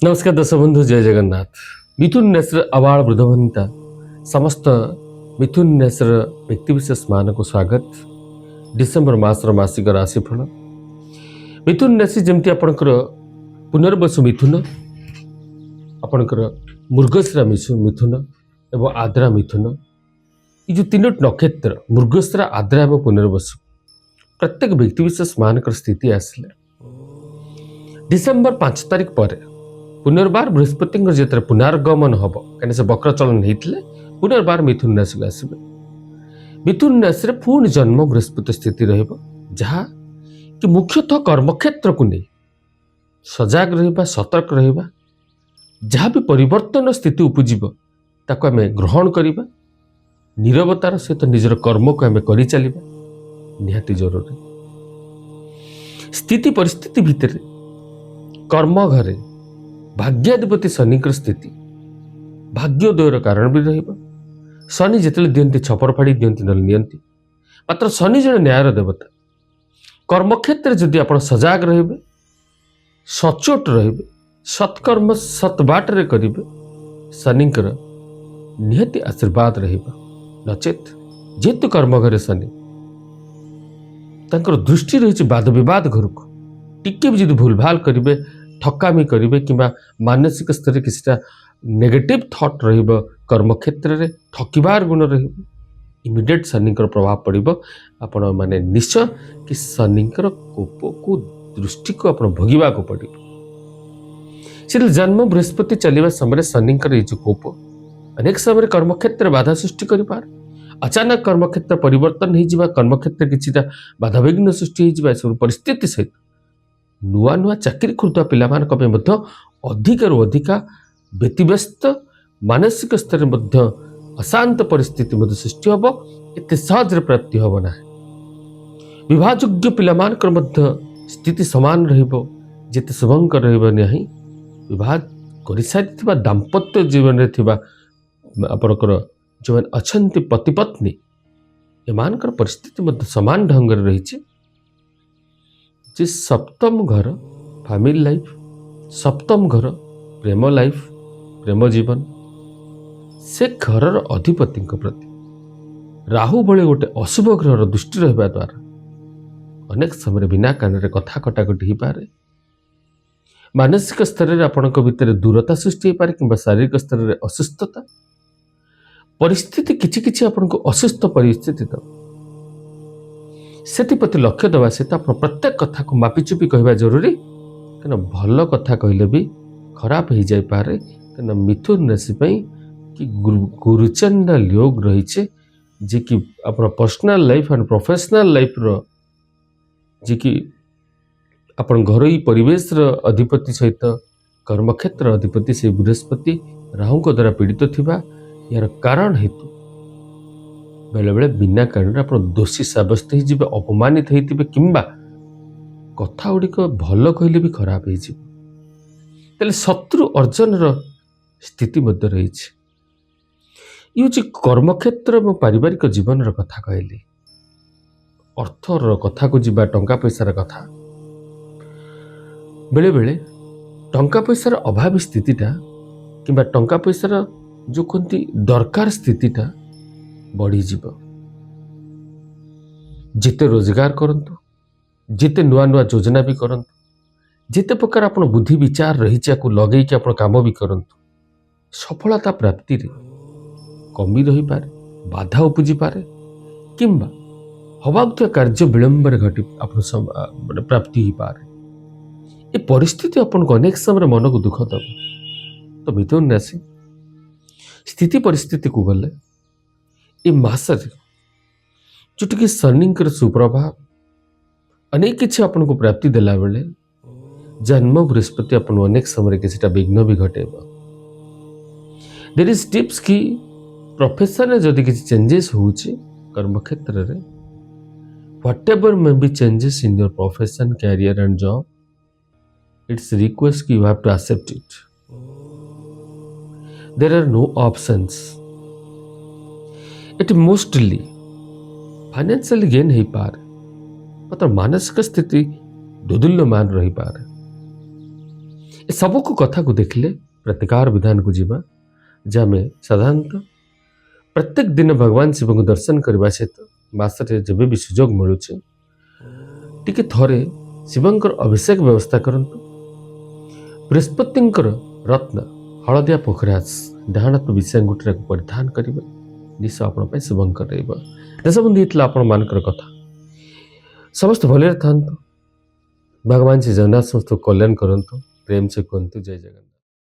नमस्कार दर्शक बंधु, जय जगन्नाथ। मिथुन राशि आवाड़ वृद्धवनिता समस्त मिथुन राशि व्यक्तिविशेष मान को स्वागत। डिसेम्बर मासर मासिक राशिफल मिथुन राशि जमती आपणकर पुनर्वसु मिथुन, आपणकर मृगशिरा मिथुन एवं आद्रा मिथुन, ये जो तीन नक्षत्र मृगशिरा आद्रा एवं पुनर्वसु प्रत्येक व्यक्तिविशेष मान स्थिति आसिले डिसेम्बर 5 तारिख पर पुनर्बार बृहस्पति जो पुनर्गमन हम कहीं से वक्र चलन होते पुनर्बार मिथुन राशि को आसवे। मिथुन राशि पुणी जन्म बृहस्पति स्थिति रहा कि मुख्यतः कर्मक्षेत्र को नहीं सजग रहा, सतर्क रहा, जहाँ भी परिवर्तन स्थिति उपजीव ताको आम ग्रहण करवा, नीरवतार सहित निजर कर्म को आम कर चलवा निहाती जरूरी। स्थिति परिस्थिति भितर कर्म घरे भाग्याधिपति शनि स्थिति भाग्योदयर कारण भी रहिबा। शनि जिते दियंती छपर फाड़ी दियंती नल नियंती, मात्र शनि जन न्यायर देवता। कर्मक्षेत्र जदि आप सजग रहिबे, सचोट रहिबे, सत्कर्म सतबाटे करिबे, शनिकर निहाती आशीर्वाद रहिबा। नचेत जेतु कर्म घरे शनि तांकर दृष्टि रही वाद विवाद घर को टिके भी जदि भूल भाल करिबे, ठकामी करिबे किंबा मानसिक स्तर किसी नेगेटिव थॉट रहिबो, कर्मक्षेत्र रे ठकिबार गुण रहिबो, इमिडिएट शनिकर प्रभाव पड़िबो। आपण माने निश्चय कि शनिकर कोप को दृष्टि को आपण भोगिबा को पड़िबो। से जन्म बृहस्पति चलिबा समय शनिकर ये जो कोप अनेक समय कर्मक्षेत्र बाधा सृष्टि करि पार। अचानक कर्मक्षेत्र परिवर्तन हो जिबा, कर्मक्षेत्र किछिटा बाधा विघ्न सृष्टि हो जिबा, सब परिस्थिति सहित नुआ नुआ चाकरी करुवा पिला अधिकरू अधिका व्यतिव्यस्त मानसिक स्तर अशांत परिस्थिति सृष्टि हम एत सहज प्राप्ति हम ना। विवाहयोग्य पिला स्थिति सामान रते शुभंकर रही विवाह कर सारी दाम्पत्य जीवन में आपणकर जो अच्छा पति पत्नी एमान परिस्थिति सामान ढंग रही। जे सप्तम घर फैमिली लाइफ, सप्तम घर प्रेम लाइफ, प्रेम जीवन, से घर अधिपति प्रति राहु भली गोटे अशुभ ग्रह दृष्टि रहा द्वारा अनेक समय बिना कारण कथा कटाकटी हो पारे। मानसिक स्तर में आपण भितर दूरता सृष्टि हो पारे कि शारीरिक स्तर में असुस्थता परिस्थिति किछि आपण असुस्थ परिस्थिति से लक्ष्य देवा सहित आप प्रत्येक कथा को मापिचुपी कहवा जरूरी, कहीं भल कथा कहले भी खराब हो जाए पारे। कहीं मिथुन राशि कि गुरुचंडल योग रही जे कि अपना personal life and professional life जे कि अपन घरोई परिवेश अधिपति सहित कर्मक्षेत्र अधिपति से बृहस्पति राहु द्वारा पीड़ित थिबा यार कारण हेतु बेले बेले बिना कारण आप दोषी सब्यस्त हो अपमानित होते किंबा कथा गुड़िक भल कहले भी खराब हो शत्रु अर्जन स्थिति रही। ये हूँ कर्मक्षेत्र और पारिवारिक जीवन कथा कहली, अर्थर कथा को जीवा, टंका पैसार कथा बेले बेले टंका पैसार अभावी स्थितिटा किंबा टंका पैसार जो कहती दरकार स्थितिटा बढ़ीजीव। जिते रोजगार करंतु, जिते नुआ नुआ योजना भी करंतु, जिते प्रकार आपण बुद्धि विचार रही लगे कि आपण काम भी करंतु, सफलता प्राप्ति रे कमी रही पारे, बाधा उपजी पारे किंबा हवाक कार्य विलंब घटी आप प्राप्ति हो पारे। ये परिस्थिति आपण को अनेक समय मन को दुख दब। तो मिथुन राशि स्थिति परिस्थिति को गले ये मासरे जोटि शनिकर सुप्रभाव अनेक किसी आपन को प्राप्ति देला बेले जन्म बृहस्पति आपन अनेक समय किसी विघ्न भी घटेब। देयर इज टिप्स कि प्रोफेशन जदि किसी चेंजेस होउछि कर्मक्षेत्र रे, whatever may be changes in your profession, career and job, it's request कि you have to accept it. There are no options. It mostly financial gain हो पारे, मतलब मानसिक स्थिति दोदुल्यमान रही पारे। ए सबको कथा को देखले प्रतिकार विधान को जीवा जे आम साधारणतः प्रत्येक दिन भगवान शिव को दर्शन करने सहित मासरे जब भी सुजोग मिलूँ टिके थरे शिवंकर अभिषेक व्यवस्था करंतु। बृहस्पतिंकर रत्न हलदिया पोखराज डाहाण हाथ विषय अंगूठा को परिधान करेंगे निश्चय आपण शुभंकर रसबंधु ये आपण मान कथा समस्त भले था भगवान श्री जगन्नाथ समस्त कल्याण करंतु प्रेम से कहतु जय जगन्नाथ।